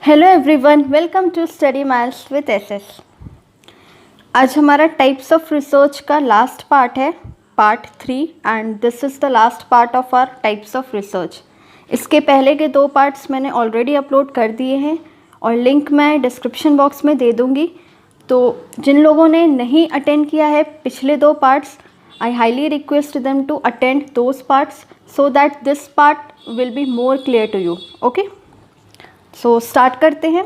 Hello everyone, welcome to study maths with SS. आज हमारा types of research का last part है, part 3, and this is the last part of our types of research. इसके पहले के 2 parts मैंने already upload कर दिए हैं और लिंक मैं डिस्क्रिप्शन बॉक्स में दे दूँगी। तो जिन लोगों ने नहीं अटेंड किया है पिछले 2 parts, I highly request them to attend those parts so that this part will be more clear to you. Okay, so start करते हैं।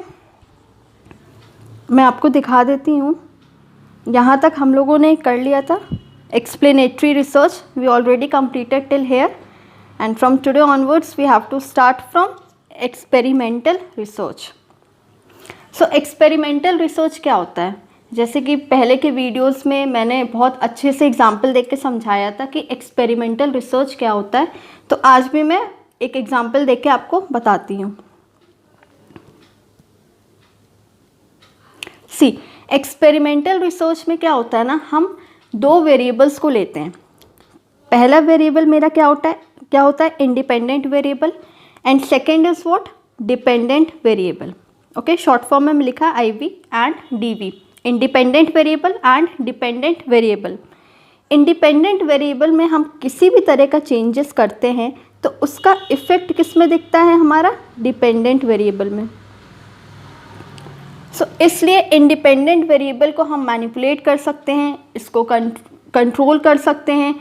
मैं आपको दिखा देती हूँ। यहाँ तक हम लोगों ने कर लिया था explanatory research, we already completed till here, and from today onwards we have to start from experimental research. So experimental research क्या होता है? जैसे कि पहले के वीडियोस में मैंने बहुत अच्छे से एग्जाम्पल देख के समझाया था कि एक्सपेरिमेंटल रिसर्च क्या होता है, तो आज भी मैं एक एग्जाम्पल देख के आपको बताती हूँ। सी, एक्सपेरिमेंटल रिसर्च में क्या होता है ना, हम 2 वेरिएबल्स को लेते हैं। पहला वेरिएबल मेरा क्या होता है independent variable, and second is what, dependent variable. Okay, short form में लिखा IV and DV, independent variable and dependent variable. Independent variable में हम किसी भी तरह का चेंजेस करते हैं तो उसका इफेक्ट किस में दिखता है, हमारा डिपेंडेंट वेरिएबल में। इसलिए इंडिपेंडेंट वेरिएबल को हम मैनिपुलेट कर सकते हैं, इसको कंट्रोल कर सकते हैं,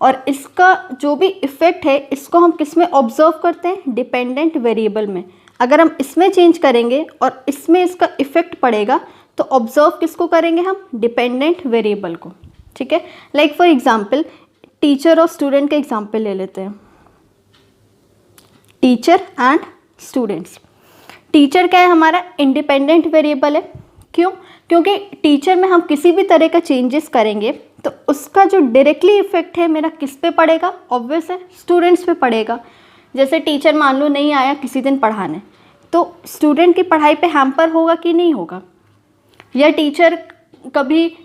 और इसका जो भी इफ़ेक्ट है इसको हम किस में ऑब्जर्व करते हैं, डिपेंडेंट वेरिएबल में। अगर हम इसमें चेंज करेंगे और इसमें इसका इफ़ेक्ट पड़ेगा तो ऑब्जर्व किसको करेंगे हम, डिपेंडेंट वेरिएबल को। ठीक है, लाइक फॉर एग्जांपल टीचर और स्टूडेंट का एग्जांपल ले लेते हैं। Teacher and students. टीचर क्या है, हमारा इंडिपेंडेंट वेरिएबल है। क्यों? क्योंकि टीचर में हम किसी भी तरह का चेंजेस करेंगे तो उसका जो डायरेक्टली इफेक्ट है मेरा किस पे पड़ेगा, ऑब्वियस है स्टूडेंट्स पे पड़ेगा। जैसे टीचर मान लो नहीं आया किसी दिन पढ़ाने, तो स्टूडेंट की पढ़ाई पे हैम्पर होगा कि नहीं होगा। या टीचर कभी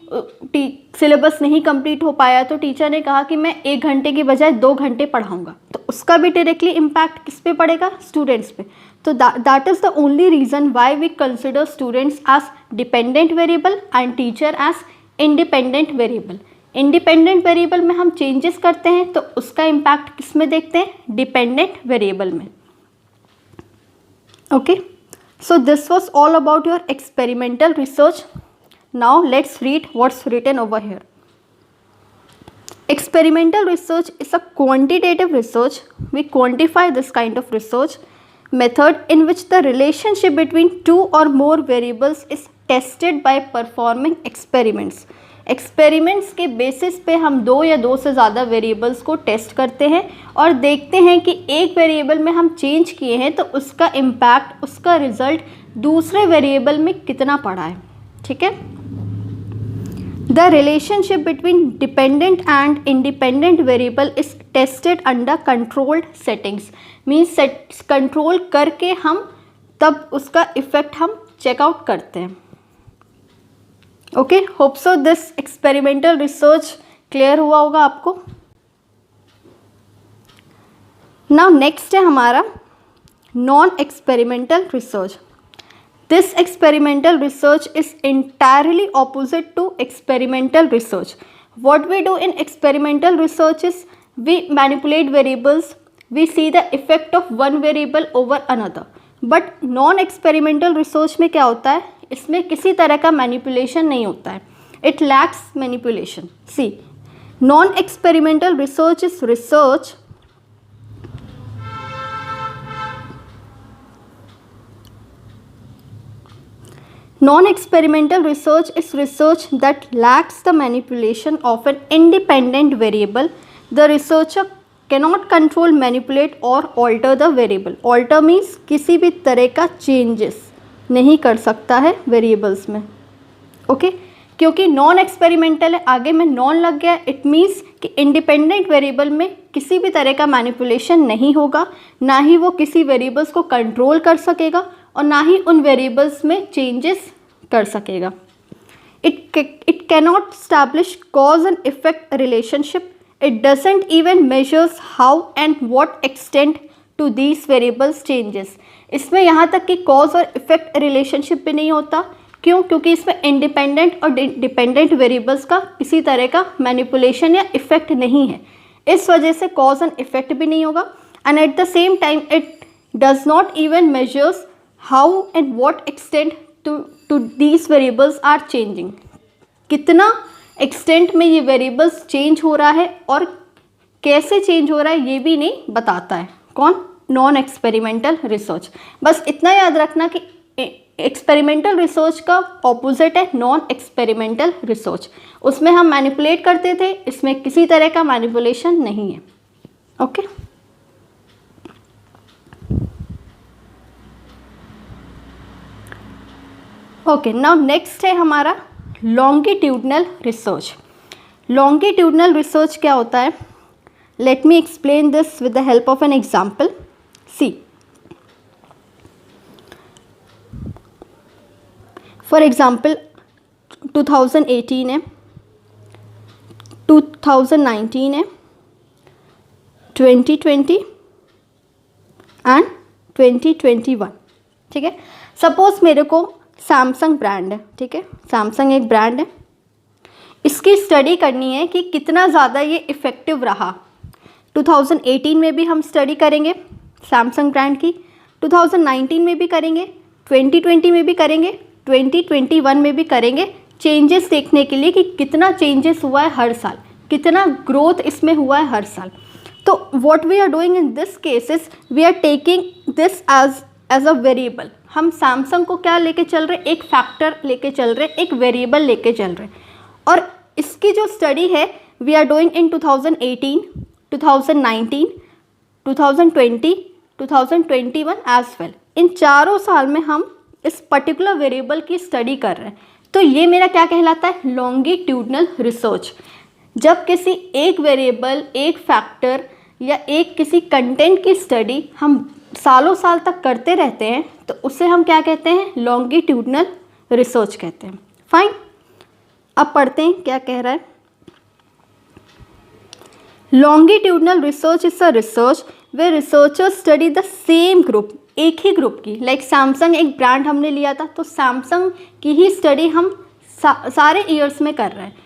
सिलेबस नहीं कंप्लीट हो पाया तो टीचर ने कहा कि मैं 1 घंटे की बजाय 2 घंटे पढ़ाऊँगा, तो उसका भी डायरेक्टली इम्पैक्ट किस पे पड़ेगा, स्टूडेंट्स पे। So that is the only reason why we consider students as dependent variable and teacher as independent variable. Independent variable में हम changes करते हैं तो उसका impact किस में देखते हैं, dependent variable में। Okay, so this was all about your experimental research. Now let's read what's written over here. Experimental research is a quantitative research. We quantify this kind of research method in which the relationship between 2 or more variables is tested by performing experiments. Experiments के basis पे हम 2 या 2 से ज़्यादा variables को test करते हैं और देखते हैं कि एक वेरिएबल में हम चेंज किए हैं तो उसका इम्पैक्ट, उसका रिजल्ट दूसरे वेरिएबल में कितना पड़ा है। ठीक है, The relationship between dependent and independent variable is tested under controlled settings. Means control करके हम तब उसका इफेक्ट हम चेकआउट करते हैं। Okay, hope so this experimental research clear हुआ होगा आपको। नाउ नेक्स्ट है हमारा non experimental research. This experimental research is entirely opposite to experimental research. What we do in experimental research is we manipulate variables, we see the effect of one variable over another. But non-experimental research में क्या होता है, इसमें किसी तरह का manipulation नहीं होता है. It lacks manipulation. See, non-experimental research is research Non-experimental research is research that lacks the manipulation of an independent variable. The researcher cannot control, manipulate or alter the variable. Alter means किसी भी तरह का changes नहीं कर सकता है variables में। Okay? क्योंकि नॉन एक्सपेरिमेंटल है, आगे में नॉन लग गया, इट मीन्स कि इंडिपेंडेंट वेरिएबल में किसी भी तरह का मैनिपुलेशन नहीं होगा, ना ही वो किसी वेरिएबल्स को कंट्रोल कर सकेगा और ना ही उन वेरिएबल्स में चेंजेस कर सकेगा। It cannot establish cause and effect relationship. It doesn't even measures how and what extent to these variables changes. इसमें यहाँ तक कि कॉज और इफेक्ट रिलेशनशिप भी नहीं होता। क्यों? क्योंकि इसमें इंडिपेंडेंट और डिपेंडेंट वेरिएबल्स का किसी तरह का मैनिपुलेशन या इफेक्ट नहीं है, इस वजह से कॉज एंड इफेक्ट भी नहीं होगा। And at the same time it does not even measures how and what extent to these variables are changing. कितना एक्सटेंट में ये वेरिएबल्स चेंज हो रहा है और कैसे चेंज हो रहा है ये भी नहीं बताता है। कौन? Non experimental research. बस इतना याद रखना कि एक्सपेरिमेंटल रिसर्च का ऑपोजिट है नॉन एक्सपेरिमेंटल रिसर्च। उसमें हम मैनिपुलेट करते थे, इसमें किसी तरह का मैनिपुलेशन नहीं है। ओके ओके, नाउ नेक्स्ट है हमारा लॉन्गिट्यूडनल रिसर्च। लॉन्गिट्यूडनल रिसर्च क्या होता है? Let me explain this with the help of an example. See, for example 2018 है, 2019 है, 2020 एंड 2021। ठीक है, सपोज मेरे को सैमसंग ब्रांड है, ठीक है, सैमसंग एक ब्रांड है, इसकी स्टडी करनी है कि कितना ज़्यादा ये इफ़ेक्टिव रहा। 2018 में भी हम स्टडी करेंगे सैमसंग ब्रांड की, 2019 में भी करेंगे, 2020 में भी करेंगे, 2021 में भी करेंगे, चेंजेस देखने के लिए कि कितना चेंजेस हुआ है हर साल, कितना ग्रोथ इसमें हुआ है हर साल। तो what we are doing in this cases, we are taking this as a variable. हम सैमसंग को क्या लेके चल रहे? एक फैक्टर लेके चल रहे, एक वेरिएबल लेके चल रहे, और इसकी जो स्टडी है we are doing in 2018, 2019, 2020, 2021 as well. इन चारों साल में हम इस पर्टिकुलर वेरिएबल की स्टडी कर रहे हैं। तो ये मेरा क्या कहलाता है? Longitudinal research. जब किसी एक वेरिएबल, एक फैक्टर या एक किसी कंटेंट की स्टडी हम सालों साल तक करते रहते हैं तो उसे हम क्या कहते हैं? लॉन्गिट्यूडनल रिसर्च कहते हैं। फाइन, अब पढ़ते हैं क्या कह रहा है। Longitudinal research is a research way researchers study the same group, एक ही ग्रुप की। लाइक सैमसंग एक ब्रांड हमने लिया था तो सैमसंग की ही स्टडी हम सारे ईयर्स में कर रहे हैं।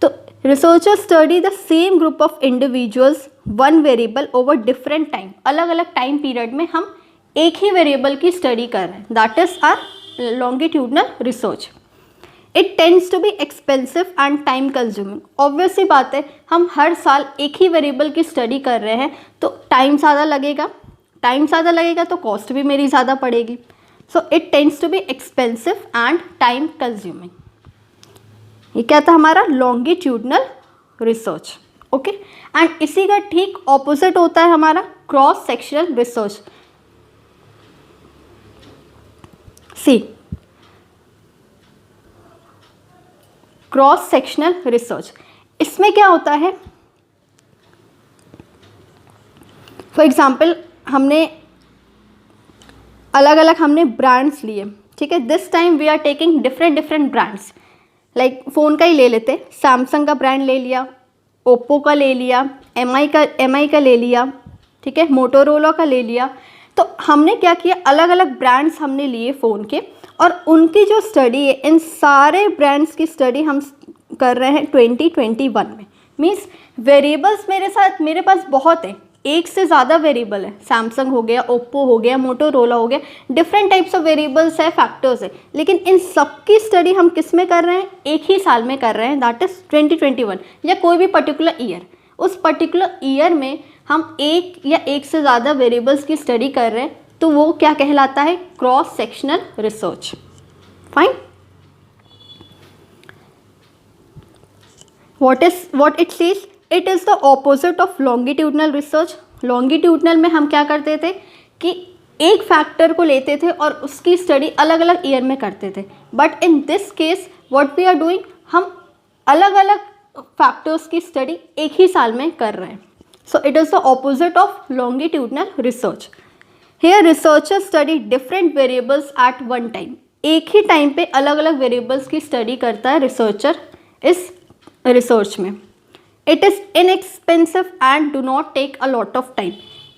तो researchers study the same group of individuals one variable over different time. अलग अलग टाइम पीरियड में हम एक ही वेरिएबल की स्टडी कर रहे हैं, that is our longitudinal research. It tends to be expensive and time consuming. Obvious सी बात है, हम हर साल एक ही वेरिएबल की स्टडी कर रहे हैं तो टाइम ज़्यादा लगेगा, टाइम ज़्यादा लगेगा तो कॉस्ट भी मेरी ज़्यादा पड़ेगी। So it tends to be expensive and time consuming. ये क्या था हमारा? Longitudinal research. ओके, एंड इसी का ठीक ऑपोजिट होता है हमारा क्रॉस सेक्शनल रिसर्च। सी, क्रॉस सेक्शनल रिसर्च, इसमें क्या होता है? फॉर एग्जाम्पल हमने अलग अलग ब्रांड्स लिए, ठीक है। This time we are taking different brands. Like phone का ही ले लेते, सैमसंग का ब्रांड ले लिया, ओप्पो का ले लिया, एम आई का ले लिया, ठीक है, मोटोरोला का ले लिया। तो हमने क्या किया, अलग अलग ब्रांड्स हमने लिए फ़ोन के, और उनकी जो स्टडी है, इन सारे ब्रांड्स की स्टडी हम कर रहे हैं 2021 में। मीन्स वेरिएबल्स मेरे पास बहुत है, एक से ज़्यादा वेरिएबल है। सैमसंग हो गया, ओप्पो हो गया, मोटोरोला हो गया, डिफरेंट टाइप्स ऑफ वेरिएबल्स है, फैक्टर्स है, लेकिन इन सब की स्टडी हम किस में कर रहे हैं? एक ही साल में कर रहे हैं, दैट इज़ 2021, या कोई भी पर्टिकुलर ईयर। उस पर्टिकुलर ईयर में हम एक या एक से ज़्यादा वेरिएबल्स की स्टडी कर रहे हैं, तो वो क्या कहलाता है? Cross sectional research. Fine, what it says, it is the opposite of longitudinal research. longitudinal में हम क्या करते थे कि एक फैक्टर को लेते थे और उसकी स्टडी अलग अलग ईयर में करते थे, but in this case what we are doing, हम अलग अलग फैक्टर्स की स्टडी एक ही साल में कर रहे हैं। So it is the opposite of longitudinal रिसर्च। Here researchers study different variables at one time. एक ही टाइम पे अलग अलग वेरिएबल्स की स्टडी करता है रिसर्चर इस रिसर्च में। It is inexpensive and do not take a lot of time.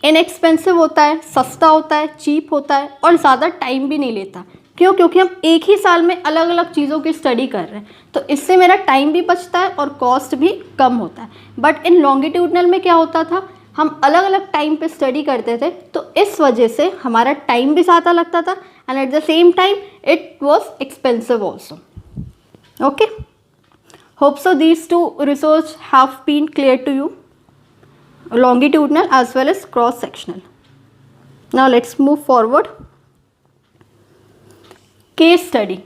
Inexpensive होता है, सस्ता होता है, चीप होता है और ज़्यादा टाइम भी नहीं लेता। क्यों? क्योंकि हम एक ही साल में अलग अलग चीज़ों की स्टडी कर रहे हैं, तो इससे मेरा टाइम भी बचता है और कॉस्ट भी कम होता है। बट इन लॉन्गिट्यूडनल में क्या होता था, हम अलग अलग टाइम पे स्टडी करते थे, तो इस वजह से हमारा टाइम भी ज़्यादा लगता था and at the same time it was expensive also. Okay, hope so these two resource have been clear to you, longitudinal as well as cross sectional. Now let's move forward. Case study.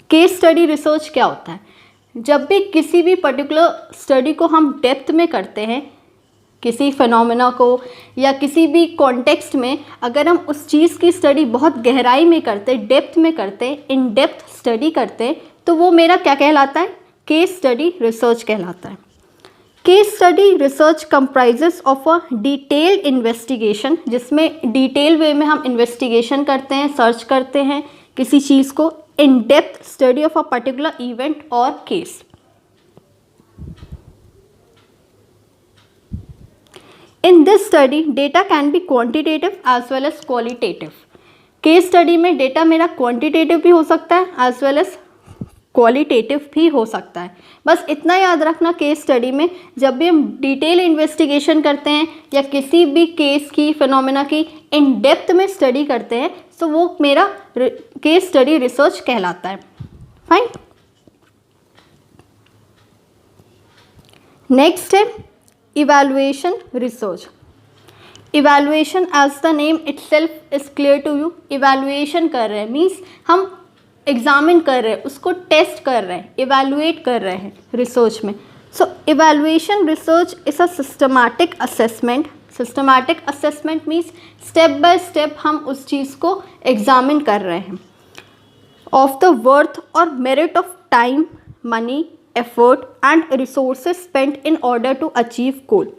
Case study research क्या होता है? जब भी किसी भी particular study को हम depth में करते हैं, किसी फिनोमेना को या किसी भी कॉन्टेक्स्ट में, अगर हम उस चीज़ की स्टडी बहुत गहराई में करते, डेप्थ में करते, इन डेप्थ स्टडी करते, तो वो मेरा क्या कहलाता है? केस स्टडी रिसर्च कहलाता है। Case study research comprises of a detailed investigation, जिसमें डिटेल वे में हम इन्वेस्टिगेशन करते हैं, सर्च करते हैं किसी चीज़ को, in depth study of a particular event or case. In this study data can be quantitative as well as qualitative. Case study में डेटा मेरा क्वांटिटेटिव भी हो सकता है एज वेल एज क्वालिटेटिव भी हो सकता है। बस इतना याद रखना, केस स्टडी में जब भी हम डिटेल इन्वेस्टिगेशन करते हैं या किसी भी केस की, फिनोमेना की इन डेप्थ में स्टडी करते हैं, तो वो मेरा केस स्टडी रिसर्च कहलाता है। फाइन। नेक्स्ट है evaluation research. Evaluation as the name itself is clear to you. Evaluation कर रहे हैं मीन्स हम एग्जामिन कर रहे हैं, उसको टेस्ट कर रहे हैं, इवैल्यूएट कर रहे हैं रिसर्च में। So evaluation research is a systematic assessment. Systematic assessment means step by step हम उस चीज़ को एग्जामिन कर रहे हैं, ऑफ द वर्थ और merit of time, money, effort and resources spent in order to achieve goal.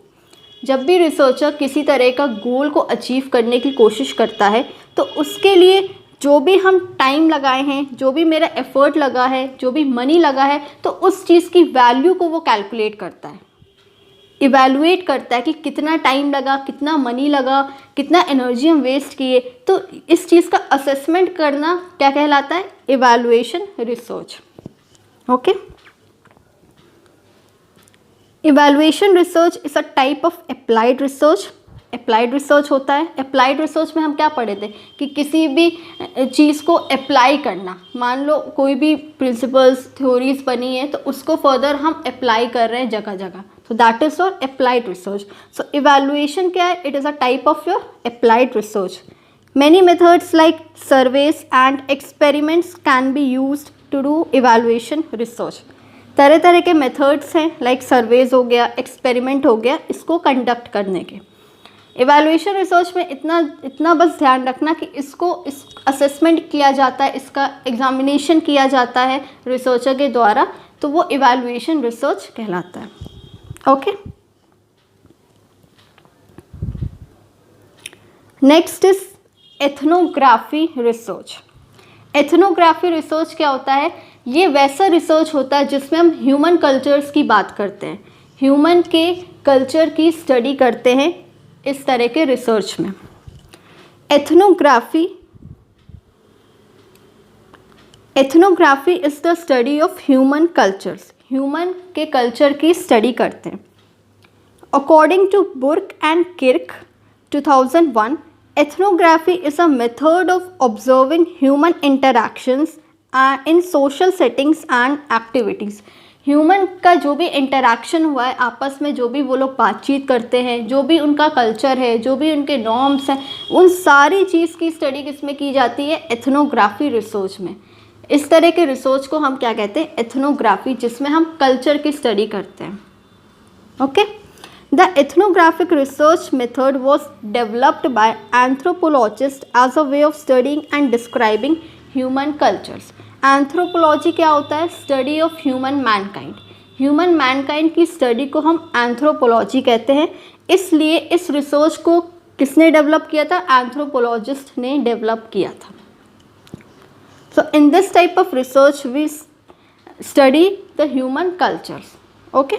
जब भी रिसर्चर किसी तरह का गोल को अचीव करने की कोशिश करता है, तो उसके लिए जो भी हम टाइम लगाए हैं, जो भी मेरा एफर्ट लगा है, जो भी मनी लगा है, तो उस चीज़ की वैल्यू को वो कैलकुलेट करता है, इवैल्यूएट करता है कि कितना टाइम लगा, कितना मनी लगा, कितना एनर्जी हम वेस्ट किए। तो इस चीज़ का असेसमेंट करना क्या कहलाता है? Evaluation research. Okay, evaluation research is a type of applied research. Applied research होता है। अप्लाइड रिसर्च में हम क्या पढ़े थे कि किसी भी चीज़ को अप्लाई करना, मान लो कोई भी प्रिंसिपल्स, थ्योरीज बनी है, तो उसको फर्दर हम अप्लाई कर रहे हैं जगह जगह, तो that is your applied research. So evaluation क्या है? It is a type of your applied research. Many methods like surveys and experiments can be used to do evaluation research. तरह तरह के मेथड्स हैं, लाइक सर्वेज हो गया, experiment हो गया, इसको कंडक्ट करने के। इवैल्यूएशन रिसर्च में इतना बस ध्यान रखना कि इसको इस असेसमेंट किया जाता है, इसका एग्जामिनेशन किया जाता है रिसर्चर के द्वारा, तो वो इवैल्यूएशन रिसर्च कहलाता है। Okay, next is ethnography research. Ethnography research क्या होता है? ये वैसा रिसर्च होता है जिसमें हम ह्यूमन कल्चर्स की बात करते हैं, ह्यूमन के कल्चर की स्टडी करते हैं इस तरह के रिसर्च में। Ethnography is the study of human cultures. Human के कल्चर की स्टडी करते हैं। According to Burke and Kirk 2001, ethnography is a method of observing human interactions in social settings and activities. Human का जो भी इंटरेक्शन हुआ है आपस में, जो भी वो लोग बातचीत करते हैं, जो भी उनका कल्चर है, जो भी उनके नॉर्म्स हैं, उन सारी चीज़ की स्टडी किसमें की जाती है? एथनोग्राफी रिसर्च में। इस तरह के रिसर्च को हम क्या कहते हैं? एथनोग्राफी, जिसमें हम कल्चर की स्टडी करते हैं। Okay, the ethnographic research method was developed by anthropologists as a way of studying and describing human cultures. Anthropology क्या होता है? Study of human Mankind. Human Mankind की स्टडी को हम एंथ्रोपोलॉजी कहते हैं। इसलिए इस रिसर्च को किसने डेवलप किया था? एंथ्रोपोलॉजिस्ट ने डेवलप किया था। So in this type of research we study the human cultures. Okay,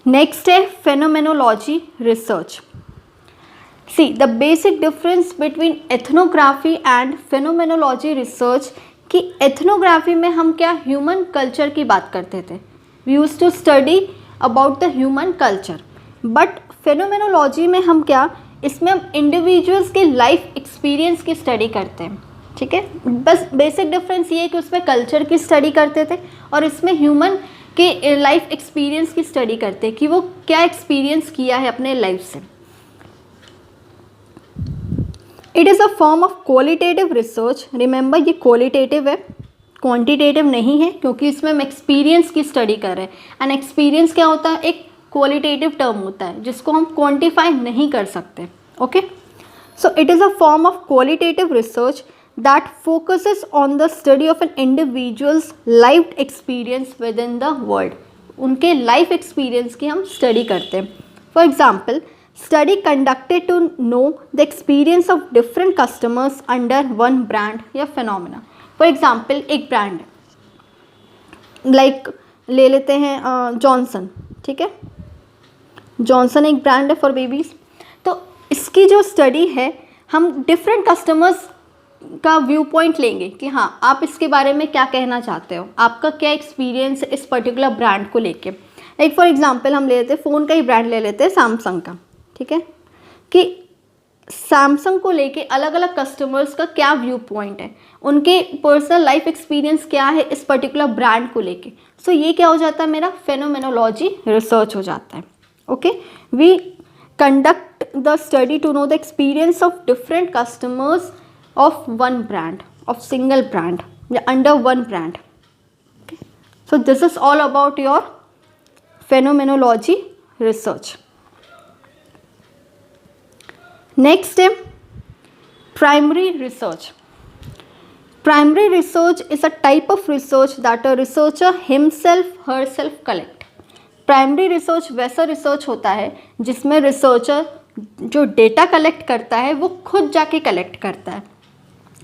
next है phenomenology research. See the basic difference between ethnography and phenomenology research कि एथनोग्राफी में हम क्या ह्यूमन कल्चर की बात करते थे. We use to study about the human culture. But phenomenology में हम क्या, इसमें हम इंडिविजुअल्स के लाइफ एक्सपीरियंस की स्टडी करते हैं. ठीक है, बस बेसिक डिफरेंस ये है कि उसमें कल्चर की स्टडी करते थे और इसमें ह्यूमन के लाइफ एक्सपीरियंस की स्टडी करते हैं कि वो क्या एक्सपीरियंस किया है अपने लाइफ से. It is a form of qualitative research. Remember ये क्वालिटेटिव है, क्वांटिटेटिव नहीं है, क्योंकि इसमें हम एक्सपीरियंस की स्टडी कर रहे हैं. एंड एक्सपीरियंस क्या होता है, एक क्वालिटेटिव टर्म होता है जिसको हम क्वांटिफाई नहीं कर सकते. Okay, so it is a form of qualitative research that focuses on the study of an individual's life experience with in the world. उनके लाइफ एक्सपीरियंस की हम स्टडी करते हैं. For example, study conducted to know the experience of different customers under one brand या phenomena. For example, एक brand like ले लेते हैं जॉनसन. ठीक है, जॉनसन एक ब्रांड है फॉर बेबीज़. तो इसकी जो स्टडी है, हम डिफरेंट कस्टमर्स का व्यू पॉइंट लेंगे कि हाँ आप इसके बारे में क्या कहना चाहते हो, आपका क्या एक्सपीरियंस इस पर्टिकुलर ब्रांड को लेके. लाइक फॉर एग्जांपल हम ले लेते हैं फ़ोन का ही ब्रांड ले लेते हैं सैमसंग का. ठीक है, कि सैमसंग को लेके अलग अलग कस्टमर्स का क्या व्यू पॉइंट है, उनके पर्सनल लाइफ एक्सपीरियंस क्या है इस पर्टिकुलर ब्रांड को लेके. सो ये क्या हो जाता है, मेरा फेनोमेनोलॉजी रिसर्च हो जाता है. Okay, we conduct the study to know the experience of different customers of one brand, of single brand, under one brand. Okay, so this is all about your phenomenology research. Next is primary research. Primary research is a type of research that a researcher himself herself collect. Primary research वैसा research होता है जिसमें researcher जो data collect करता है वो खुद जाके कलेक्ट करता है.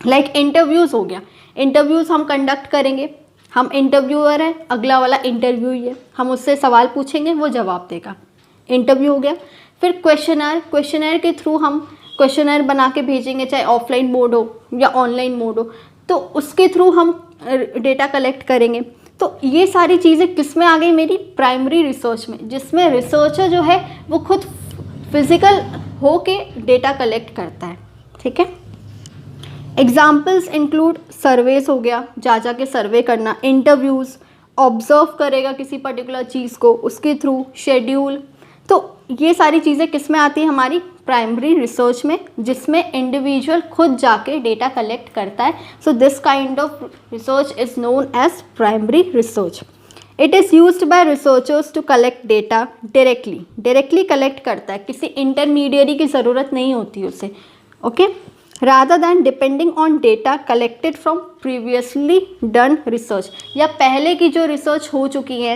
लाइक इंटरव्यूज़ हो गया, इंटरव्यूज़ हम कंडक्ट करेंगे, हम इंटरव्यूअर है, अगला वाला इंटरव्यू ही है, हम उससे सवाल पूछेंगे, वो जवाब देगा, इंटरव्यू हो गया. फिर क्वेश्चनर के थ्रू हम क्वेश्चनर बना के भेजेंगे, चाहे ऑफलाइन मोड हो या ऑनलाइन मोड हो, तो उसके थ्रू हम डेटा कलेक्ट करेंगे. तो ये सारी चीज़ें किस में आ गई, मेरी प्राइमरी रिसर्च में, जिसमें रिसर्चर जो है वो खुद फिजिकल हो के डेटा कलेक्ट करता है. ठीक है, एग्जाम्पल्स इंक्लूड सर्वेस हो गया, जा के सर्वे करना, इंटरव्यूज़, ऑब्जर्व करेगा किसी पर्टिकुलर चीज़ को, उसके थ्रू शेड्यूल. तो ये सारी चीज़ें किस में आती है, हमारी प्राइमरी रिसर्च में, जिसमें इंडिविजुअल खुद जाके डेटा कलेक्ट करता है. So this kind of research is known as primary research. It is used by researchers to collect data directly collect करता है, किसी इंटरमीडियरी की ज़रूरत नहीं होती उसे. Okay, rather than depending on data collected from previously done research, या पहले की जो रिसर्च हो चुकी है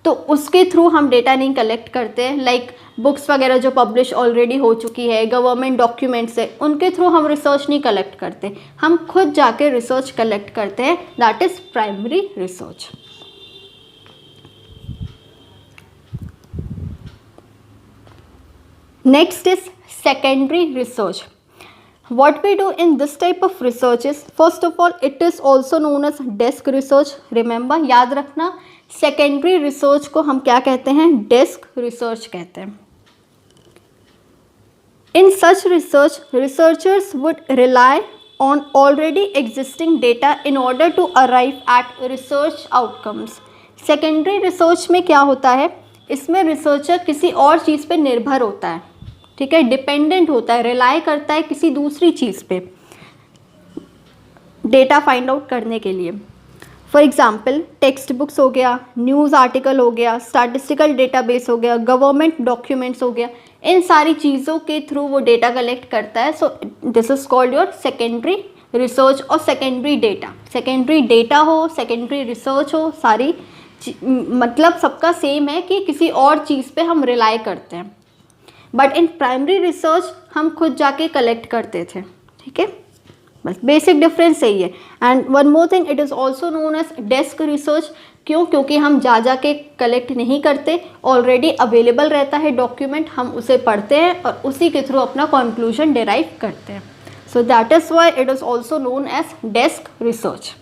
तो उसके थ्रू हम डेटा नहीं कलेक्ट करते हैं. लाइक बुक्स वगैरह जो पब्लिश ऑलरेडी हो चुकी है, गवर्नमेंट डॉक्यूमेंट्स है, उनके थ्रू हम रिसर्च नहीं कलेक्ट करते, हम खुद जाके रिसर्च कलेक्ट करते हैं. That is primary research. Next is secondary research. What we do in this type of research is, first of all, it is also known as desk research. Remember, याद रखना, secondary research को हम क्या कहते हैं, desk research कहते हैं. In such research, researchers would rely on already existing data in order to arrive at research outcomes. Secondary research में क्या होता है, इसमें researcher किसी और चीज़ पे निर्भर होता है. ठीक है, डिपेंडेंट होता है, रिलाई करता है किसी दूसरी चीज़ पे डेटा फाइंड आउट करने के लिए. फॉर एग्जांपल, टेक्स्ट बुक्स हो गया, न्यूज़ आर्टिकल हो गया, स्टैटिस्टिकल डेटाबेस हो गया, गवर्नमेंट डॉक्यूमेंट्स हो गया, इन सारी चीज़ों के थ्रू वो डेटा कलेक्ट करता है. So this is called your secondary research और सेकेंडरी डेटा. सेकेंडरी डेटा हो, सेकेंडरी रिसर्च हो, सारी मतलब सबका सेम है कि किसी और चीज़ पे हम रिलाई करते हैं. बट इन प्राइमरी रिसर्च हम खुद जाके कलेक्ट करते थे. ठीक है, बस बेसिक डिफरेंस यही है। And one more thing, it is also known as desk research. क्यों? क्योंकि हम जा के कलेक्ट नहीं करते, ऑलरेडी अवेलेबल रहता है डॉक्यूमेंट, हम उसे पढ़ते हैं और उसी के थ्रू अपना कंक्लूजन डिराइव करते हैं। So that is why it is also known as desk research.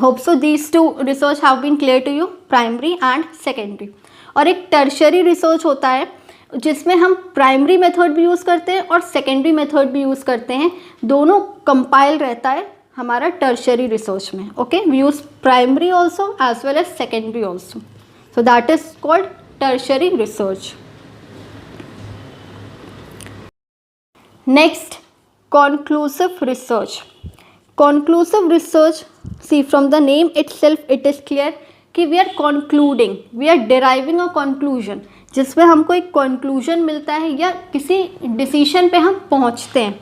Hope so these two research have been clear to you, primary and secondary. और एक टर्शरी रिसर्च होता है जिसमें हम प्राइमरी मेथड भी यूज़ करते हैं और सेकेंडरी मेथड भी यूज़ करते हैं, दोनों कंपाइल रहता है हमारा टर्शरी रिसर्च में। Okay, we use primary also as well as secondary also, so that is called tertiary research. Next, conclusive research. Conclusive research, see from the name itself it is clear कि we are concluding, we are deriving a conclusion, जिसमें हमको एक conclusion मिलता है या किसी decision पे हम पहुँचते हैं।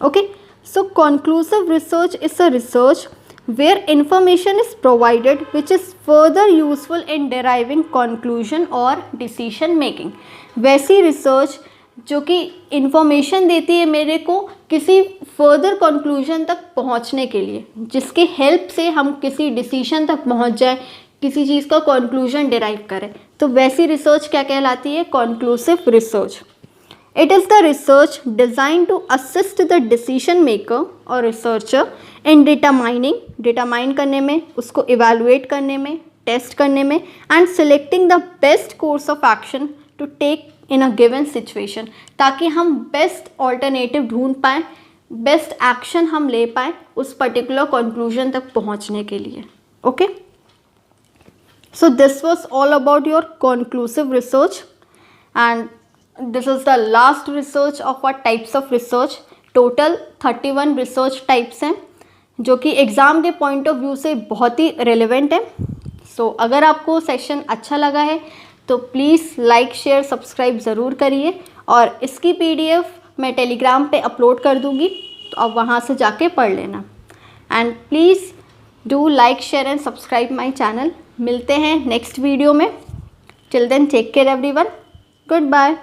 Okay, so conclusive research is a research where information is provided which is further useful in deriving conclusion or decision making. वैसी research जो कि इंफॉर्मेशन देती है मेरे को किसी फर्दर कंक्लूजन तक पहुंचने के लिए, जिसके हेल्प से हम किसी डिसीजन तक पहुंच जाए, किसी चीज़ का कंक्लूजन डिराइव करें, तो वैसी रिसर्च क्या कहलाती है? Conclusive research. It is the research design to assist the decision maker और रिसर्चर इन डिटरमाइन करने में, उसको इवेलुएट करने में, टेस्ट करने में, and selecting the best course of action to take in a given situation, ताकि हम बेस्ट ऑल्टरनेटिव ढूंढ पाएँ, बेस्ट एक्शन हम ले पाएँ उस पर्टिकुलर कंक्लूजन तक पहुंचने के लिए। Okay, so this was all about your conclusive research and this is the last research of our types of research. Total 31 research types हैं जो कि एग्ज़ाम के पॉइंट ऑफ व्यू से बहुत ही रेलिवेंट है। सो अगर आपको सेशन अच्छा लगा है तो प्लीज़ लाइक शेयर सब्सक्राइब ज़रूर करिए, और इसकी PDF मैं टेलीग्राम पे अपलोड कर दूँगी, तो आप वहाँ से जाके पढ़ लेना। And please do like share and subscribe my channel. मिलते हैं नेक्स्ट वीडियो में। Till then take care everyone, good bye.